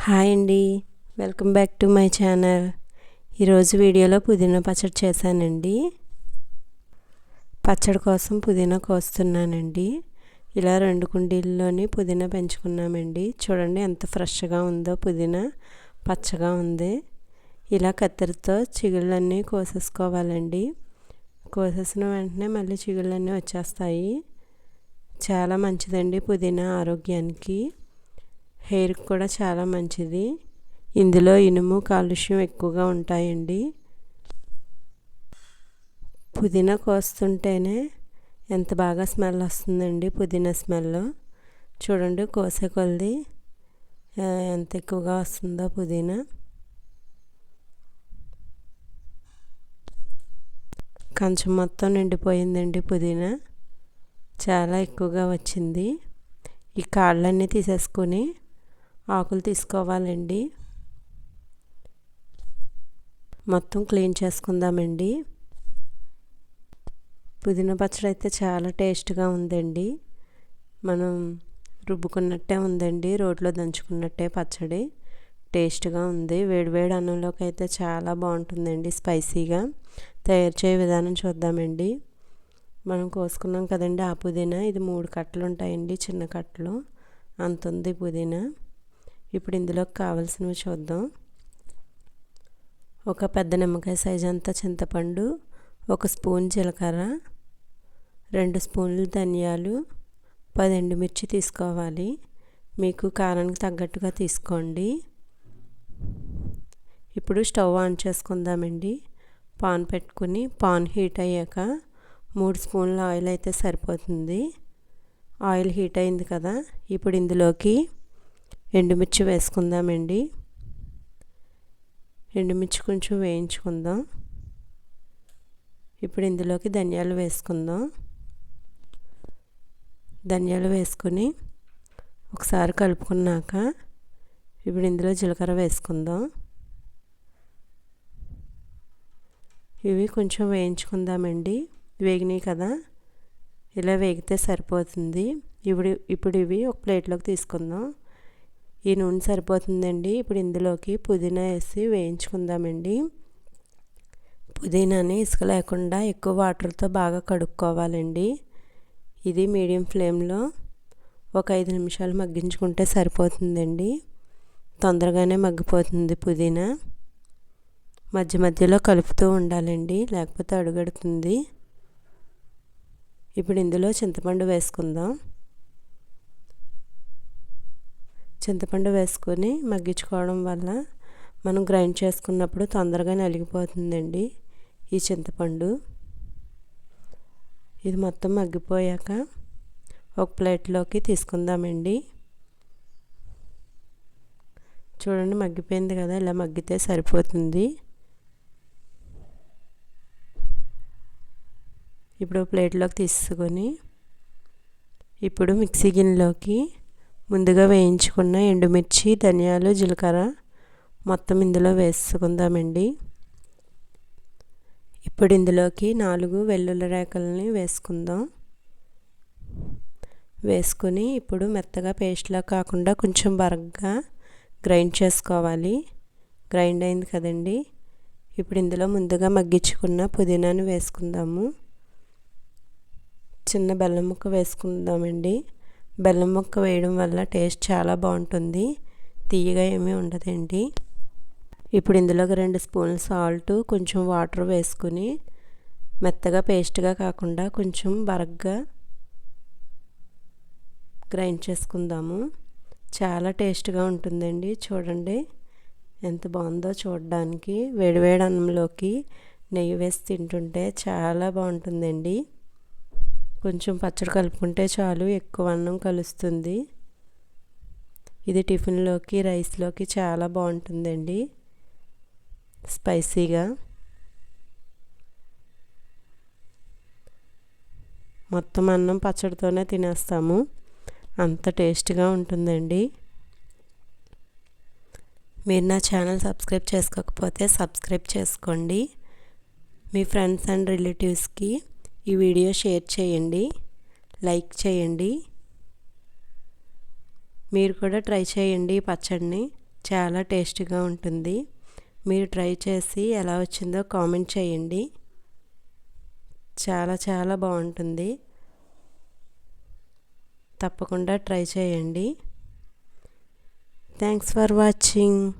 Hi అండి, welcome back to my channel. ఈరోజు వీడియోలో పుదీనా పచ్చడి చేశానండి. పచ్చడి కోసం పుదీనా కోస్తున్నానండి. ఇలా 2 కుండీల్లోని పుదీనా పెంచుకున్నామండి. చూడండి ఎంత ఫ్రెష్గా ఉందో, పుదీనా పచ్చగా ఉంది. ఇలా కత్తెరతో చిగుళ్ళన్నీ కోసేసుకోవాలండి. కోసేసిన వెంటనే మళ్ళీ చిగుళ్ళన్నీ వచ్చేస్తాయి. చాలా మంచిదండి పుదీనా ఆరోగ్యానికి, హెయిర్కి కూడా చాలా మంచిది. ఇందులో ఇనుము, కాల్షియం ఎక్కువగా ఉంటాయండి. పుదీనా కోస్తుంటేనే ఎంత బాగా స్మెల్ వస్తుందండి, పుదీనా స్మెల్. చూడండి కోసే కొలది ఎంత ఎక్కువగా వస్తుందో పుదీనా. కంచం మొత్తం నిండిపోయిందండి పుదీనా, చాలా ఎక్కువగా వచ్చింది. ఈ కాళ్ళన్నీ తీసేసుకొని ఆకులు తీసుకోవాలండి. మొత్తం క్లీన్ చేసుకుందామండి. పుదీనా పచ్చడి అయితే చాలా టేస్ట్గా ఉందండి. మనం రుబ్బుకున్నట్టే ఉందండి, రోట్లో దంచుకున్నట్టే పచ్చడి. టేస్ట్గా ఉంది. వేడివేడి అన్నంలోకి అయితే చాలా బాగుంటుందండి. స్పైసీగా తయారు చేయ విధానం చూద్దామండి. మనం కోసుకున్నాం కదండి ఆ పుదీనా, ఇది 3 కట్టలు ఉంటాయండి, చిన్న కట్టలు అంత ఉంది పుదీనా. ఇప్పుడు ఇందులోకి కావాల్సినవి చూద్దాం. ఒక పెద్ద నిమ్మకాయ సైజు అంతా చింతపండు, 1 స్పూన్ జీలకర్ర, 2 స్పూన్లు ధనియాలు, 10 ఎండుమిర్చి తీసుకోవాలి. మీకు కారానికి తగ్గట్టుగా తీసుకోండి. ఇప్పుడు స్టవ్ ఆన్ చేసుకుందామండి. పాన్ పెట్టుకుని పాన్ హీట్ అయ్యాక 3 స్పూన్ల ఆయిల్ అయితే సరిపోతుంది. ఆయిల్ హీట్ అయింది కదా, ఇప్పుడు ఇందులోకి ఎండుమిర్చి వేసుకుందామండి. ఎండుమిర్చి కొంచెం వేయించుకుందాం. ఇప్పుడు ఇందులోకి ధనియాలు వేసుకుందాం. ధనియాలు వేసుకుని ఒకసారి కలుపుకున్నాక ఇప్పుడు ఇందులో జీలకర్ర వేసుకుందాం. ఇవి కొంచెం వేయించుకుందామండి. వేగినాయి కదా, ఇలా వేగితే సరిపోతుంది. ఇప్పుడు ఇవి ఒక ప్లేట్లోకి తీసుకుందాం. ఈ నూనె సరిపోతుందండి. ఇప్పుడు ఇందులోకి పుదీనా వేసి వేయించుకుందామండి. పుదీనాని ఇసుక లేకుండా ఎక్కువ వాటర్తో బాగా కడుక్కోవాలండి. ఇది మీడియం ఫ్లేమ్లో ఒక 5 నిమిషాలు మగ్గించుకుంటే సరిపోతుందండి. తొందరగానే మగ్గిపోతుంది పుదీనా. మధ్య మధ్యలో కలుపుతూ ఉండాలండి, లేకపోతే అడుగడుతుంది. ఇప్పుడు ఇందులో చింతపండు వేసుకుందాం. చింతపండు వేసుకొని మగ్గించుకోవడం వల్ల మనం గ్రైండ్ చేసుకున్నప్పుడు తొందరగా నలిగిపోతుందండి ఈ చింతపండు. ఇది మొత్తం మగ్గిపోయాక ఒక ప్లేట్లోకి తీసుకుందామండి. చూడండి మగ్గిపోయింది కదా, ఇలా మగ్గితే సరిపోతుంది. ఇప్పుడు ప్లేట్లోకి తీసుకొని ఇప్పుడు మిక్సీ గిన్నెలోకి ముందుగా వేయించుకున్న ఎండుమిర్చి, ధనియాలు, జీలకర్ర మొత్తం ఇందులో వేసుకుందామండి. ఇప్పుడు ఇందులోకి 4 వెల్లుల్లి రేకలని వేసుకుందాం. వేసుకొని ఇప్పుడు మెత్తగా పేస్ట్లా కాకుండా కొంచెం బరగ్గా గ్రైండ్ చేసుకోవాలి. గ్రైండ్ అయింది కదండి, ఇప్పుడు ఇందులో ముందుగా మగ్గించుకున్న పుదీనాను వేసుకుందాము. చిన్న బెల్లం ముక్క వేసుకుందామండి. బెల్లం ముక్క వేయడం వల్ల టేస్ట్ చాలా బాగుంటుంది, తీయగా ఏమీ ఉండదండి. ఇప్పుడు ఇందులోకి 2 స్పూన్ల సాల్ట్, కొంచెం వాటర్ వేసుకుని మెత్తగా పేస్ట్గా కాకుండా కొంచెం బరగ్గా గ్రైండ్ చేసుకుందాము. చాలా టేస్ట్గా ఉంటుందండి. చూడండి ఎంత బాగుందో చూడడానికి. వేడివేడి అన్నంలోకి నెయ్యి వేసి తింటుంటే చాలా బాగుంటుందండి. కొంచెం పచ్చడి కలుపుకుంటే చాలు, ఎక్కువ అన్నం కలుస్తుంది. ఇది టిఫిన్లోకి, రైస్లోకి చాలా బాగుంటుందండి, స్పైసీగా. మొత్తం అన్నం పచ్చడితోనే తినేస్తాము, అంత టేస్ట్గా ఉంటుందండి. మీరు నా ఛానల్ సబ్స్క్రైబ్ చేసుకోకపోతే సబ్స్క్రైబ్ చేసుకోండి. మీ ఫ్రెండ్స్ అండ్ రిలేటివ్స్కి ఈ వీడియో షేర్ చేయండి, లైక్ చేయండి. మీరు కూడా ట్రై చేయండి ఈ పచ్చడిని, చాలా టేస్టీగా ఉంటుంది. మీరు ట్రై చేసి ఎలా వచ్చిందో కామెంట్ చేయండి. చాలా చాలా బాగుంటుంది. తప్పకుండా ట్రై చేయండి. Thanks for watching.